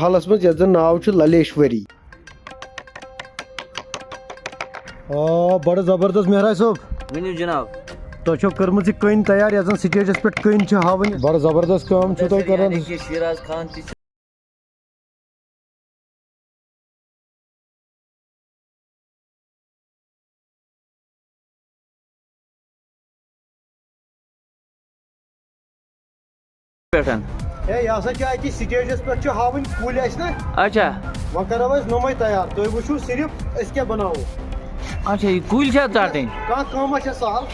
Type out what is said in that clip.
हालस मज यस जन नाव छु ललेश्वरी। बड़ जबरदस्त मेहराज साहब वनु जनाब तो कर्म कन तैयार यस स्टेजस पे कन हावन बड़ जबरदस्त काम तुम कर शिराज खान यह स्टेजस पे हावन कुल ना अच्छा वह करो नुमे तैयार तुम वो सिर्फ क्या बनाओ अच्छा ये कुल छा चाटें कह सहल